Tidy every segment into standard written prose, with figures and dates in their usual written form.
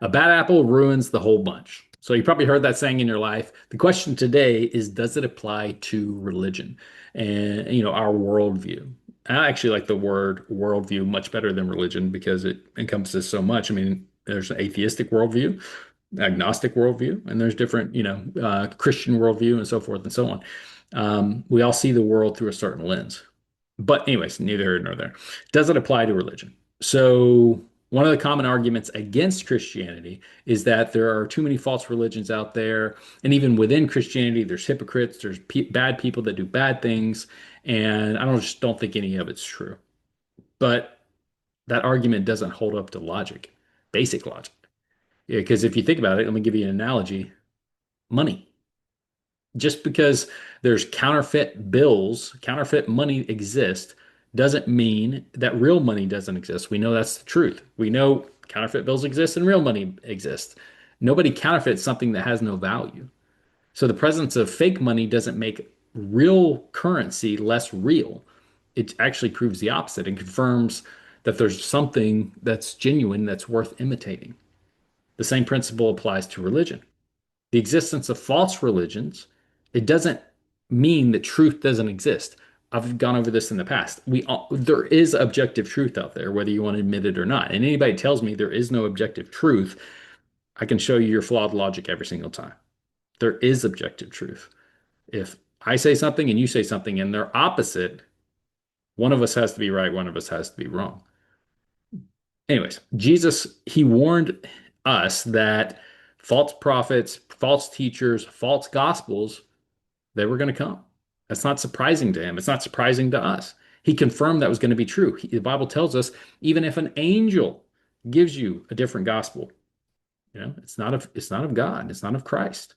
A bad apple ruins the whole bunch. So you probably heard that saying in your life. The question today is, does it apply to religion and, our worldview? I actually like the word worldview much better than religion because it encompasses so much. I mean, there's an atheistic worldview, agnostic worldview, and there's different, Christian worldview and so forth and so on. We all see the world through a certain lens. But anyways, neither here nor there. Does it apply to religion? So one of the common arguments against Christianity is that there are too many false religions out there. And even within Christianity, there's hypocrites, there's bad people that do bad things. And I just don't think any of it's true. But that argument doesn't hold up to logic, basic logic. Because if you think about it, let me give you an analogy. Money. Just because there's counterfeit bills, counterfeit money exists, doesn't mean that real money doesn't exist. We know that's the truth. We know counterfeit bills exist and real money exists. Nobody counterfeits something that has no value. So the presence of fake money doesn't make real currency less real. It actually proves the opposite and confirms that there's something that's genuine that's worth imitating. The same principle applies to religion. The existence of false religions, it doesn't mean that truth doesn't exist. I've gone over this in the past. There is objective truth out there, whether you want to admit it or not. And anybody tells me there is no objective truth, I can show you your flawed logic every single time. There is objective truth. If I say something and you say something and they're opposite, one of us has to be right, one of us has to be wrong. Anyways, Jesus, he warned us that false prophets, false teachers, false gospels, they were going to come. That's not surprising to him. It's not surprising to us. He confirmed that was going to be true. The Bible tells us even if an angel gives you a different gospel, it's not of God, it's not of Christ.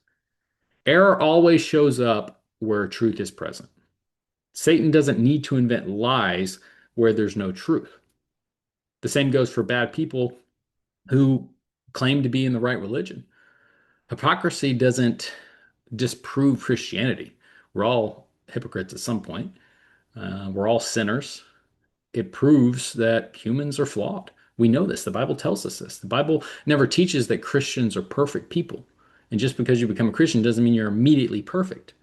Error always shows up where truth is present. Satan doesn't need to invent lies where there's no truth. The same goes for bad people who claim to be in the right religion. Hypocrisy doesn't disprove Christianity. We're all hypocrites at some point. We're all sinners. It proves that humans are flawed. We know this. The Bible tells us this. The Bible never teaches that Christians are perfect people. And just because you become a Christian doesn't mean you're immediately perfect.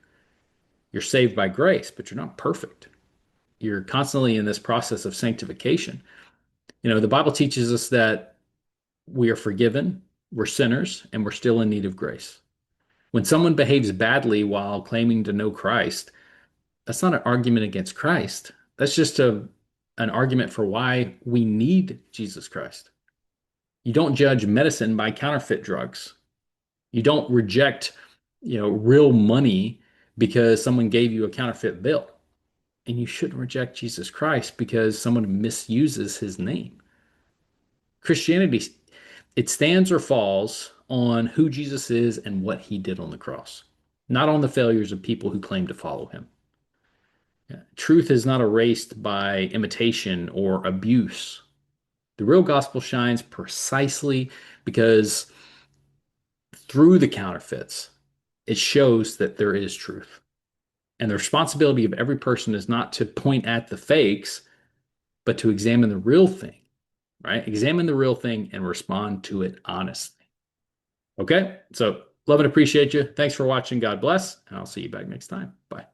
You're saved by grace, but you're not perfect. You're constantly in this process of sanctification. The Bible teaches us that we are forgiven, we're sinners, and we're still in need of grace. When someone behaves badly while claiming to know Christ, that's not an argument against Christ. That's just an argument for why we need Jesus Christ. You don't judge medicine by counterfeit drugs. You don't reject, real money because someone gave you a counterfeit bill. And you shouldn't reject Jesus Christ because someone misuses his name. Christianity, it stands or falls on who Jesus is and what he did on the cross, not on the failures of people who claim to follow him. Yeah. Truth is not erased by imitation or abuse. The real gospel shines precisely because through the counterfeits, it shows that there is truth. And the responsibility of every person is not to point at the fakes, but to examine the real thing, right? Examine the real thing and respond to it honestly. Okay? So, love and appreciate you. Thanks for watching. God bless. And I'll see you back next time. Bye.